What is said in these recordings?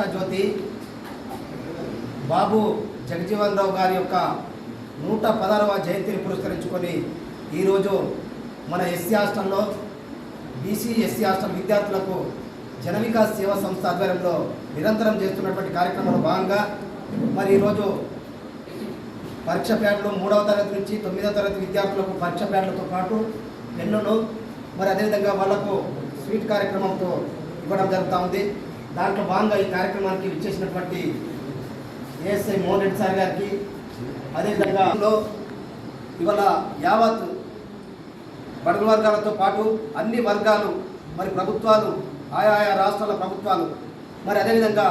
ఆశాజ్యోతి బాబు జగజీవన్ రావు గారి యొక్క 116వ జయంతిని పురస్కరించుకొని ఈరోజు మన ఎస్సీ హాస్టల్లో బీసీ ఎస్సీ హాస్టల్ విద్యార్థులకు జన వికాస్ సేవా సంస్థ ఆధ్వర్యంలో నిరంతరం చేస్తున్నటువంటి కార్యక్రమంలో భాగంగా మరి ఈరోజు పరీక్ష ప్యాడ్లు 3వ తరగతి నుంచి 9వ తరగతి విద్యార్థులకు పరీక్ష ప్యాడ్లతో పాటు పెన్నులు మరి అదేవిధంగా వాళ్లకు స్వీట్ కార్యక్రమంతో ఇవ్వడం జరుగుతూ ఉంది. దాంట్లో భాగంగా ఈ కార్యక్రమానికి విచ్చేసినటువంటి ఏఎస్ఐ మోహన్ రెడ్డి సార్ గారికి అదేవిధంగా ఇవాళ యావత్ బడుగు వర్గాలతో పాటు అన్ని వర్గాలు మరి ప్రభుత్వాలు ఆయా రాష్ట్రాల ప్రభుత్వాలు మరి అదేవిధంగా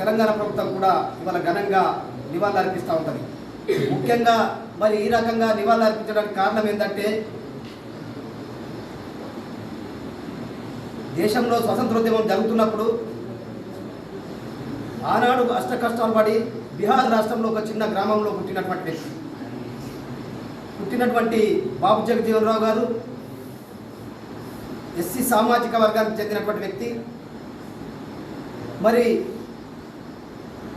తెలంగాణ ప్రభుత్వం కూడా ఇవాళ ఘనంగా నివాళులు అర్పిస్తూ ఉంటుంది. ముఖ్యంగా మరి ఈ రకంగా నివాళులు అర్పించడానికి కారణం ఏంటంటే దేశంలో స్వతంత్రోద్యమం జరుగుతున్నప్పుడు ఆనాడు అష్ట కష్టాలు పడి బీహార్ రాష్ట్రంలో ఒక చిన్న గ్రామంలో పుట్టినటువంటి బాబు జగజీవన్ రావు గారు ఎస్సీ సామాజిక వర్గానికి చెందినటువంటి వ్యక్తి. మరి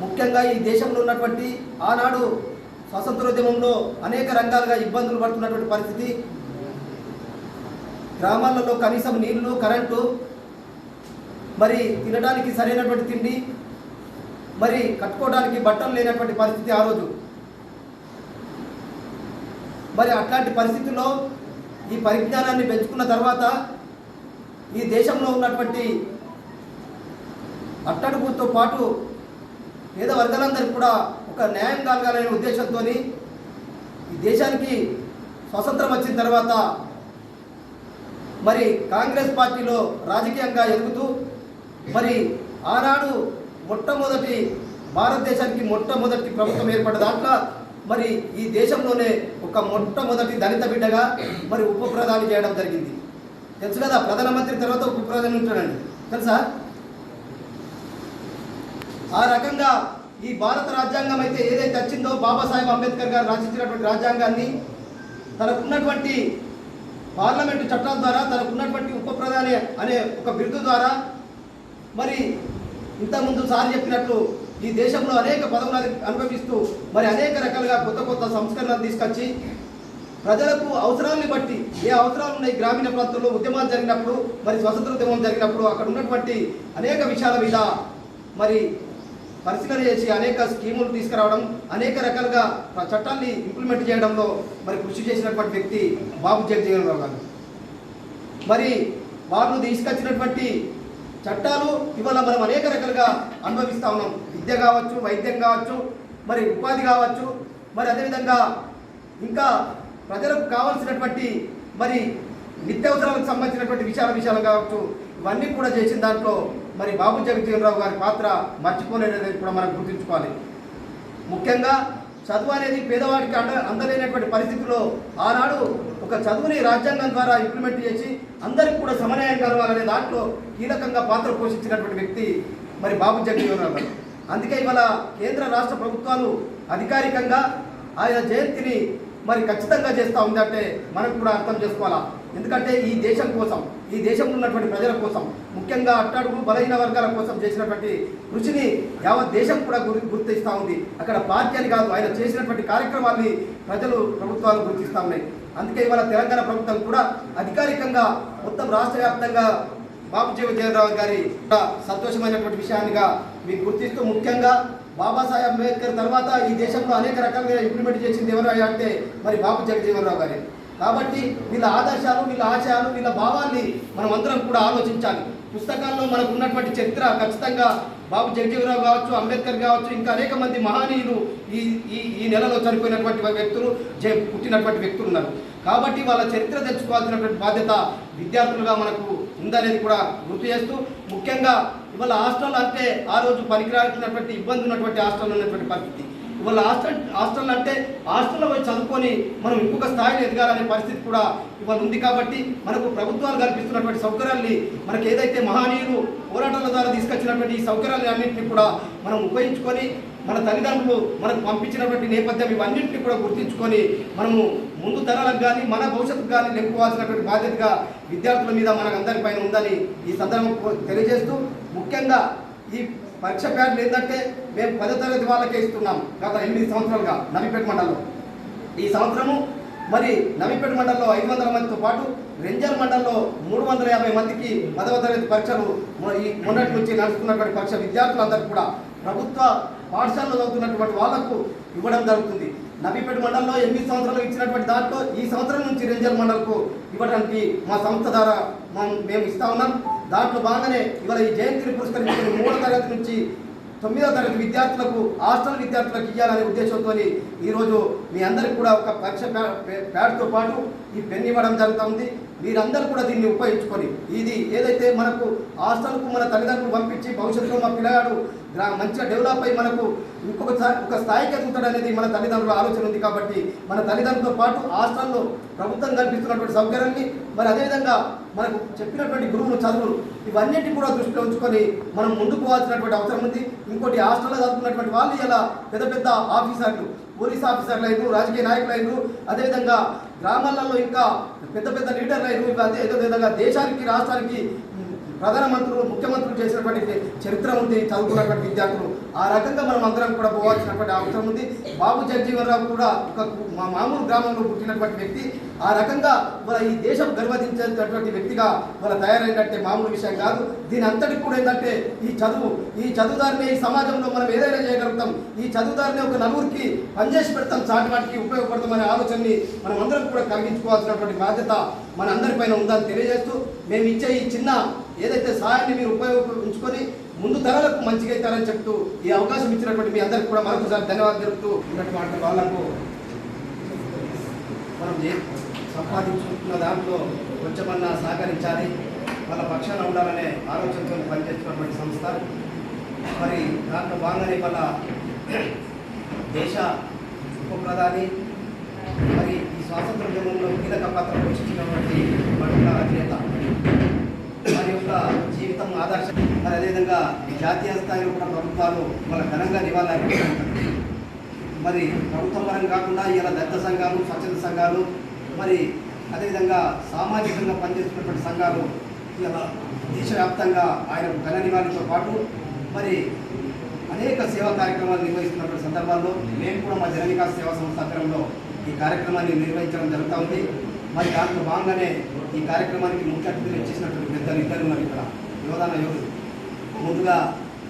ముఖ్యంగా ఈ దేశంలో ఉన్నటువంటి ఆనాడు స్వాతంత్రోద్యమంలో అనేక రంగాలుగా ఇబ్బందులు పడుతున్నటువంటి పరిస్థితి, గ్రామాలలో కనీసం నీళ్లు కరెంటు మరి తినడానికి సరైనటువంటి తిండి మరి కట్టుకోవడానికి బట్టలు లేనటువంటి పరిస్థితి ఆ రోజు. మరి అట్లాంటి పరిస్థితుల్లో ఈ పరిజ్ఞానాన్ని పెంచుకున్న తర్వాత ఈ దేశంలో ఉన్నటువంటి అట్టడుగుతో పాటు పేద వర్గాలందరికీ కూడా ఒక న్యాయం కలగాలనే ఉద్దేశంతో ఈ దేశానికి స్వతంత్రం వచ్చిన తర్వాత మరి కాంగ్రెస్ పార్టీలో రాజకీయంగా ఎదుగుతూ మరి ఆనాడు భారతదేశానికి మొట్టమొదటి ప్రభుత్వం ఏర్పడ్డ దాంట్లో మరి ఈ దేశంలోనే ఒక మొట్టమొదటి దళిత బిడ్డగా మరి ఉప ప్రధాని చేయడం జరిగింది. తెలుసు కదా, ప్రధానమంత్రి తర్వాత ఉప ప్రధాని ఉంటాడండి, తెలుసా? ఆ రకంగా ఈ భారత రాజ్యాంగం అయితే ఏదైతే వచ్చిందో బాబాసాహెబ్ అంబేద్కర్ గారు రచించినటువంటి రాజ్యాంగాన్ని తనకున్నటువంటి పార్లమెంటు చట్టాల ద్వారా తనకున్నటువంటి ఉప ప్రధాని అనే ఒక బిరుదు ద్వారా మరి ఇంతకుముందు సార్ చెప్పినట్లు ఈ దేశంలో అనేక పదవులను అనుభవిస్తూ మరి అనేక రకాలుగా కొత్త సంస్కరణలు తీసుకొచ్చి ప్రజలకు అవసరాలను బట్టి ఏ అవసరాలు ఉన్నాయి గ్రామీణ ప్రాంతాల్లో ఉద్యమాలు జరిగినప్పుడు మరి స్వతంత్రోద్యమం జరిగినప్పుడు అక్కడ ఉన్నటువంటి అనేక విషయాల మీద మరి పరిశీలన చేసి అనేక స్కీములు తీసుకురావడం అనేక రకాలుగా చట్టాన్ని ఇంప్లిమెంట్ చేయడంలో మరి కృషి చేసినటువంటి వ్యక్తి బాబు జగజీవన్ రావు గారు. మరి వాళ్ళు తీసుకొచ్చినటువంటి చట్టాలు ఇవాళ మనం అనేక రకాలుగా అనుభవిస్తూ ఉన్నాం. విద్య కావచ్చు, వైద్యం కావచ్చు, మరి ఉపాధి కావచ్చు, మరి అదేవిధంగా ఇంకా ప్రజలకు కావాల్సినటువంటి మరి నిత్యావసరాలకు సంబంధించినటువంటి విషయాలు కావచ్చు, ఇవన్నీ కూడా చేసిన దాంట్లో మరి బాబు జగజీవన్ రావు గారి పాత్ర మర్చిపోలేదనేది కూడా మనం గుర్తుంచుకోవాలి. ముఖ్యంగా చదువు అనేది పేదవాడికి అందలేనటువంటి పరిస్థితుల్లో ఆనాడు ఒక చదువుని రాజ్యాంగం ద్వారా ఇంప్లిమెంట్ చేసి అందరికీ కూడా సమన్యాయం కలవాలనే దాంట్లో కీలకంగా పాత్ర పోషించినటువంటి వ్యక్తి మరి బాబు జగజీవన్ రావు గారు. అందుకే ఇవాళ కేంద్ర రాష్ట్ర ప్రభుత్వాలు అధికారికంగా ఆయన జయంతిని మరి ఖచ్చితంగా చేస్తూ ఉందంటే మనం కూడా అర్థం చేసుకోవాలా. ఎందుకంటే ఈ దేశం కోసం, ఈ దేశంలో ఉన్నటువంటి ప్రజల కోసం, ముఖ్యంగా అట్టడుగు బలహీన వర్గాల కోసం చేసినటువంటి కృషిని యావత్ దేశం కూడా గుర్తిస్తూ ఉంది. అక్కడ పార్టీ అని కాదు, ఆయన చేసినటువంటి కార్యక్రమాన్ని ప్రభుత్వాలు గుర్తిస్తూ ఉన్నాయి. అందుకే ఇవాళ తెలంగాణ ప్రభుత్వం కూడా అధికారికంగా మొత్తం రాష్ట్ర వ్యాప్తంగా బాబు జగజీవన్ రావు గారి సంతోషమైనటువంటి విషయాన్నిగా మీకు గుర్తిస్తూ, ముఖ్యంగా బాబాసాహెబ్ అంబేద్కర్ తర్వాత ఈ దేశంలో అనేక రకాలుగా ఇంప్లిమెంట్ చేసింది ఎవరు అంటే మరి బాబు జగజీవన్ రావు గారి. కాబట్టి వీళ్ళ ఆదర్శాలు, వీళ్ళ ఆశయాలు, వీళ్ళ భావాల్ని మనం అందరం కూడా ఆలోచించాలి. పుస్తకాల్లో మనకు ఉన్నటువంటి చరిత్ర ఖచ్చితంగా బాబు జగజీవన్ రావు కావచ్చు, అంబేద్కర్ కావచ్చు, ఇంకా అనేక మంది మహనీయులు ఈ నెలలో చనిపోయినటువంటి వ్యక్తులు, పుట్టినటువంటి వ్యక్తులు ఉన్నారు. కాబట్టి వాళ్ళ చరిత్ర తెలుసుకోవాల్సినటువంటి బాధ్యత విద్యార్థులుగా మనకు ఉందనేది కూడా గుర్తు చేస్తూ, ముఖ్యంగా ఇవాళ హాస్టల్ అంటే ఆ రోజు పనికిరాల్సినటువంటి ఇబ్బంది ఉన్నటువంటి హాస్టల్ ఉన్నటువంటి పరిస్థితి. ఇవాళ హాస్టల్ అంటే హాస్టల్లో పోయి చదువుకొని మనం ఇంకొక స్థాయిలో ఎదగాలనే పరిస్థితి కూడా ఇవాళ ఉంది. కాబట్టి మనకు ప్రభుత్వాలు కల్పిస్తున్నటువంటి సౌకర్యాల్ని, మనకు ఏదైతే మహనీయులు పోరాటాల ద్వారా తీసుకొచ్చినటువంటి ఈ సౌకర్యాలు అన్నింటినీ కూడా మనం ఉపయోగించుకొని మన తల్లిదండ్రులు మనకు పంపించినటువంటి నేపథ్యం ఇవన్నింటినీ కూడా గుర్తించుకొని మనము ముందు తరాలకు కానీ మన భవిష్యత్తుకు కానీ నెప్పుకోవాల్సినటువంటి బాధ్యతగా విద్యార్థుల మీద మనకు అందరిపైన ఉందని ఈ సందర్భం తెలియజేస్తూ, ముఖ్యంగా ఈ పరీక్ష ప్యాడ్లు ఏంటంటే మేము 10వ తరగతి వాళ్ళకే ఇస్తున్నాం గత 8 సంవత్సరాలుగా నవీపేట మండలంలో. ఈ సంవత్సరము మరి నవీపేట మండలంలో 500 మందితో పాటు రెంజల్ మండలంలో 350 మందికి 10వ తరగతి పరీక్షలు ఈ మొన్నటి నుంచి నడుస్తున్నటువంటి పరీక్ష విద్యార్థులందరికీ కూడా ప్రభుత్వ పాఠశాలలో చదువుతున్నటువంటి వాళ్లకు ఇవ్వడం జరుగుతుంది. నవీపేట మండలంలో 8 సంవత్సరాలు ఇచ్చినటువంటి దాంట్లో ఈ సంవత్సరం నుంచి రెంజల్ మండలకు ఇవ్వడానికి మా సంస్థ ద్వారా మేము ఇస్తా ఉన్నాం. దాంట్లో బాగానే ఇవాళ ఈ జయంతిని పురస్కరించుకుని 3వ తరగతి నుంచి 9వ తరగతి విద్యార్థులకు హాస్టల్ విద్యార్థులకు ఇవ్వాలనే ఉద్దేశంతో ఈరోజు మీ అందరికి కూడా ఒక పరీక్ష ప్యాడ్తో పాటు ఈ పెన్ ఇవ్వడం జరుగుతుంది. మీరందరూ కూడా దీన్ని ఉపయోగించుకొని ఇది ఏదైతే మనకు హాస్టల్కు మన తల్లిదండ్రులు పంపించి భవిష్యత్తులో మా పిల్లగాడు మంచిగా డెవలప్ అయ్యి మనకు ఒక స్థాయికి ఎదుగుతాడు అనేది మన తల్లిదండ్రుల ఆలోచన ఉంది. కాబట్టి మన తల్లిదండ్రులతో పాటు హాస్టల్లో ప్రభుత్వం కల్పిస్తున్నటువంటి సౌకర్యాన్ని మరి అదేవిధంగా మనకు చెప్పినటువంటి గురువులు చదువులు ఇవన్నింటినీ కూడా దృష్టిలో ఉంచుకొని మనం ముందుకు పోవాల్సినటువంటి అవసరం ఉంది. ఇంకోటి హాస్టల్లో చదువుకున్నటువంటి వాళ్ళు ఇలా పెద్ద పెద్ద ఆఫీసర్లు, పోలీస్ ఆఫీసర్లు అయినారు, రాజకీయ నాయకులు అయినారు, అదేవిధంగా గ్రామాలలో ఇంకా పెద్ద పెద్ద లీడర్లు అయినారు. అదేవిధంగా దేశానికి రాష్ట్రానికి ప్రధానమంత్రులు ముఖ్యమంత్రులు చేసినటువంటి చరిత్ర ఉంది చదువుకున్నటువంటి విద్యార్థులు. ఆ రకంగా మనం అందరం కూడా పోవాల్సినటువంటి అవసరం ఉంది. బాబు జగజీవన్ రావు కూడా ఒక మామూలు గ్రామంలో పుట్టినటువంటి వ్యక్తి. ఆ రకంగా మన ఈ దేశం గర్వదించేటటువంటి వ్యక్తిగా మన తయారైనట్టే మామూలు విషయం కాదు. దీని అంతటికి కూడా ఏంటంటే ఈ చదువుదారిని ఈ సమాజంలో మనం ఏదైనా చేయగలుగుతాం. ఈ చదువుదారిని ఒక నలుగురికి పనిచేసి పెడతాం, చాటి వాటికి ఉపయోగపడతామనే ఆలోచనని మనం అందరం కూడా కలిగించుకోవాల్సినటువంటి బాధ్యత మన అందరిపైన ఉందని తెలియజేస్తూ మేము ఇచ్చే ఈ చిన్న ఏదైతే సహాయాన్ని మీరు ఉపయోగించుకొని ముందు తరాలకు మంచిగా అవుతారని చెప్తూ ఈ అవకాశం ఇచ్చినటువంటి మీ అందరికీ కూడా మరొకసారి ధన్యవాదాలు తెలుపుతూ ఉన్నటువంటి వాళ్ళకు మనం సంపాదించుకున్న దాంట్లో కొంచెమన్నా సహకరించాలి, వాళ్ళ పక్షాన ఉండాలనే ఆలోచనతో పనిచేస్తున్నటువంటి సంస్థ. మరి దాంట్లో భాగంగానే వాళ్ళ దేశ ఉప ప్రధాని మరి ఈ స్వాతంత్ర ఉద్యమంలో కీలక పాత్ర పోషించినటువంటి మహిళా అధినేత వారి యొక్క జీవితం ఆదర్శం. మరి అదేవిధంగా జాతీయ స్థాయిలో కూడా ప్రభుత్వాలు వాళ్ళ ఘనంగా నివాళులర్పిస్తుంటారు. మరి ప్రభుత్వం పరంగా కాకుండా ఇలా దళిత సంఘాలు, స్వచ్ఛంద సంఘాలు, మరి అదేవిధంగా సామాజికంగా పనిచేస్తున్నటువంటి సంఘాలు ఇలా దేశవ్యాప్తంగా ఆయన ఘన నివాళితో పాటు మరి అనేక సేవా కార్యక్రమాలు నిర్వహిస్తున్నటువంటి సందర్భాల్లో మేము కూడా మా జనవికాస సేవా సంస్థ ఆధ్వర్యంలో ఈ కార్యక్రమాన్ని నిర్వహించడం జరుగుతూ ఉంది. మరి దాంట్లో భాగంగానే ఈ కార్యక్రమానికి ముఖ్య అతిథులు ఇచ్చేసినటువంటి పెద్దలు ఇద్దరు ఉన్నారు ఇక్కడ యోధాన యోధులు. ముందుగా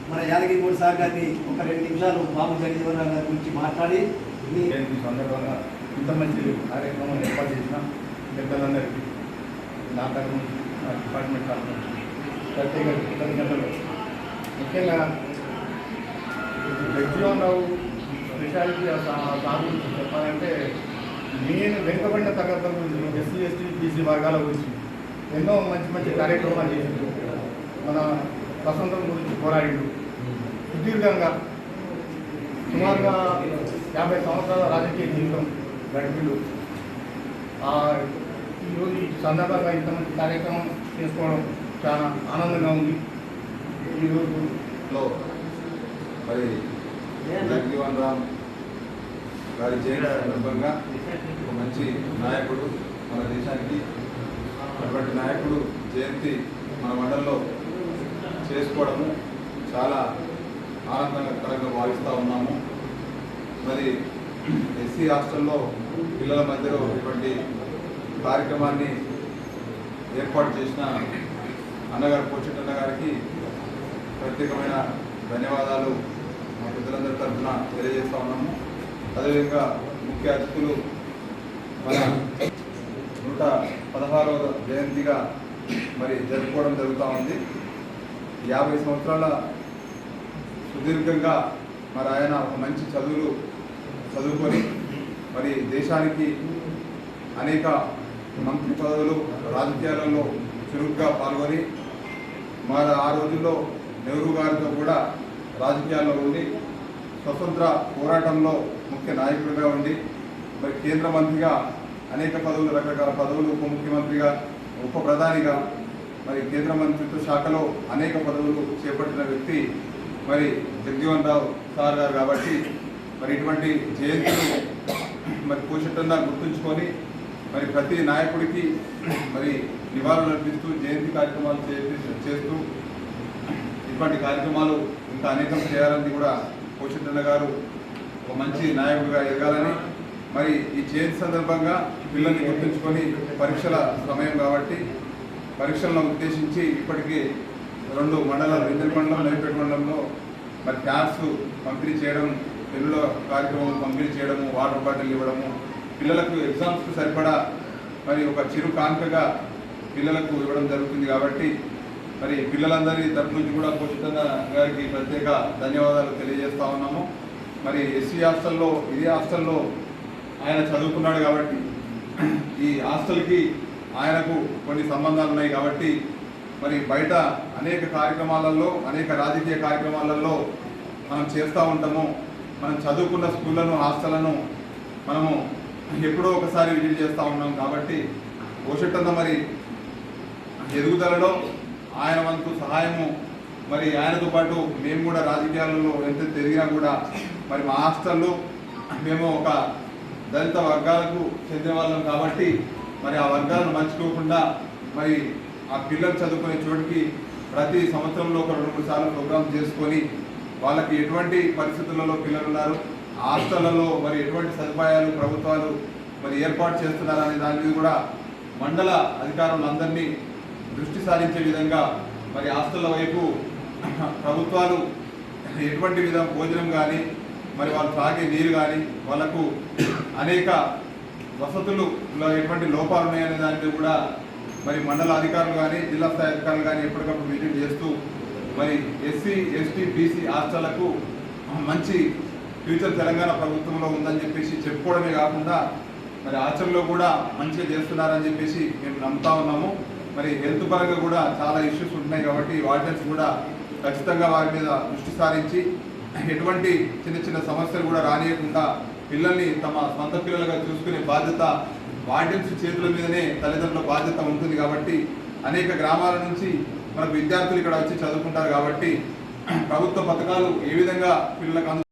మన యాదగిరి గౌడ్ సార్ గారిని ఒక 2 నిమిషాలు బాబు జగజీవన్ రావు గారి గురించి మాట్లాడి ఈ సందర్భంగా ఇంత మంచి కార్యక్రమాన్ని ఏర్పాటు చేసిన పెద్దలందరికీ నా తరఫు నా డిపార్ట్మెంట్ తరఫు ప్రత్యేక కృతజ్ఞతలు. ముఖ్యంగా జగజీవన్ రావు స్పెషాలిటీ సార్ గురించి చెప్పాలంటే నేను వెనుకబడిన తరగతుల గురించి ఎస్సీ ఎస్టీ బీసీ వర్గాల గురించి ఎన్నో మంచి మంచి కార్యక్రమాలు చేసిండు. మన స్వతంత్రం గురించి పోరాడిండు. సుదీర్ఘంగా సుమారుగా 50 సంవత్సరాల రాజకీయ జీవితం గడిపిండు. ఈరోజు ఈ సందర్భంగా ఇంత మంచి కార్యక్రమం చేసుకోవడం చాలా ఆనందంగా ఉంది. ఈరోజులో మరి జగజీవన్ రామ్ గారి జయంతి సందర్భంగా ఒక మంచి నాయకుడు మన దేశానికి, అటువంటి నాయకుడు జయంతి మన మండలంలో చేసుకోవడము చాలా ఆనందకరంగా భావిస్తూ ఉన్నాము. మరి ఎస్సీ హాస్టల్లో పిల్లల మధ్యలో ఇటువంటి కార్యక్రమాన్ని ఏర్పాటు చేసిన అన్నగారు పోచెట్టన్న గారికి ప్రత్యేకమైన ధన్యవాదాలు మా పెద్దలందరి తరఫున తెలియజేస్తూ ఉన్నాము. అదేవిధంగా ముఖ్య అతిథులు మన 116వ జయంతిగా మరి జరుపుకోవడం జరుగుతూ ఉంది. 50 సంవత్సరాల సుదీర్ఘంగా మరి ఆయన ఒక మంచి చదువుకొని మరి దేశానికి అనేక మంత్రి పదవులు రాజకీయాలలో చురుగ్గా పాల్గొని మరి ఆ రోజుల్లో నెహ్రూ గారితో కూడా రాజకీయాల్లో ఉండి స్వతంత్ర పోరాటంలో ముఖ్య నాయకుడిగా ఉండి మరి కేంద్ర మంత్రిగా అనేక పదవులు, రకరకాల పదవులు, ఉప ముఖ్యమంత్రిగా, ఉప ప్రధానిగా, మరి కేంద్ర మంత్రిత్వ శాఖలో అనేక పదవులు చేపట్టిన వ్యక్తి మరి జగజీవన్ రావు సార్ గారు. కాబట్టి మరి ఇటువంటి జయంతులు మరి పోషట్టన్న గుర్తుంచుకొని మరి ప్రతి నాయకుడికి మరి నివాళులు అర్పిస్తూ జయంతి కార్యక్రమాలు చేస్తూ ఇటువంటి కార్యక్రమాలు ఇంకా అనేకం చేయాలని కూడా పోషితన్న గారు ఒక మంచి నాయకుడిగా ఎదగాలని, మరి ఈ చేతి సందర్భంగా పిల్లల్ని గుర్తుంచుకొని పరీక్షల సమయం కాబట్టి పరీక్షలను ఉద్దేశించి ఇప్పటికీ 2 మండలాలు, ఇంద్ర మండలం, నడిపేట మండలంలో మరి క్యాప్స్ పంపిణీ చేయడం, పెళ్ళిలో కార్యక్రమం పంపిణీ చేయడము, వాటర్ బాటిల్ ఇవ్వడము, పిల్లలకు ఎగ్జామ్స్కు సరిపడా మరి ఒక చిరు కానుకగా పిల్లలకు ఇవ్వడం జరుగుతుంది. కాబట్టి మరి పిల్లలందరి తరఫు నుంచి కూడా పోషితన్న గారికి ప్రత్యేక ధన్యవాదాలు తెలియజేస్తా ఉన్నాము. మరి ఎస్సీ హాస్టల్లో, ఇదే హాస్టల్లో ఆయన చదువుకున్నాడు కాబట్టి ఈ హాస్టల్కి ఆయనకు కొన్ని సంబంధాలు ఉన్నాయి కాబట్టి మరి బయట అనేక కార్యక్రమాలలో, అనేక రాజకీయ కార్యక్రమాలలో మనం చేస్తూ ఉంటాము. మనం చదువుకున్న స్కూళ్ళను, హాస్టళ్లను మనము ఎప్పుడో ఒకసారి విజిట్ చేస్తూ ఉన్నాం. కాబట్టి పోషితన్న మరి ఎదుగుదలలో ఆయన వంతు సహాయము, మరి ఆయనతో పాటు మేము కూడా రాజకీయాలలో ఎంత తిరిగినా కూడా మరి మా హాస్టల్లో మేము ఒక దళిత వర్గాలకు చెందిన వాళ్ళం కాబట్టి మరి ఆ వర్గాలను మర్చిపోకుండా మరి ఆ పిల్లలు చదువుకునే చోటికి ప్రతి సంవత్సరంలో ఒక 2-3 సార్లు ప్రోగ్రామ్ చేసుకొని వాళ్ళకి ఎటువంటి పరిస్థితులలో పిల్లలు ఉన్నారు, హాస్టళ్లలో మరి ఎటువంటి సదుపాయాలు ప్రభుత్వాలు మరి ఏర్పాటు చేస్తున్నారనే దాని మీద కూడా మండల అధికారులందరినీ దృష్టి సారించే విధంగా మరి హాస్టళ్ల వైపు ప్రభుత్వాలు ఎటువంటి విధంగా భోజనం కానీ, మరి వాళ్ళు తాగే నీరు కానీ, వాళ్ళకు అనేక వసతులు ఎటువంటి లోపాలు ఉన్నాయనే దాని మీద కూడా మరి మండల అధికారులు కానీ, జిల్లా స్థాయి అధికారులు కానీ ఎప్పటికప్పుడు విజిట్ చేస్తూ మరి ఎస్సీ, ఎస్టీ, బీసీ హాస్టళ్లకు మంచి ఫ్యూచర్ తెలంగాణ ప్రభుత్వంలో ఉందని చెప్పేసి చెప్పుకోవడమే కాకుండా మరి ఆచరణలో కూడా మంచిగా చేస్తున్నారని చెప్పేసి మేము నమ్ముతా ఉన్నాము. మరి హెల్త్ పరంగా కూడా చాలా ఇష్యూస్ ఉంటున్నాయి కాబట్టి వార్డెన్స్ కూడా ఖచ్చితంగా వారి మీద దృష్టి సారించి ఎటువంటి చిన్న చిన్న సమస్యలు కూడా రానియకుండా పిల్లల్ని తమ సొంత పిల్లలుగా చూసుకునే బాధ్యత వార్డెన్స్ చేతుల మీదనే తల్లిదండ్రుల బాధ్యత ఉంటుంది. కాబట్టి అనేక గ్రామాల నుంచి మనకు విద్యార్థులు ఇక్కడ వచ్చి చదువుకుంటారు కాబట్టి ప్రభుత్వ పథకాలు ఏ విధంగా పిల్లలకు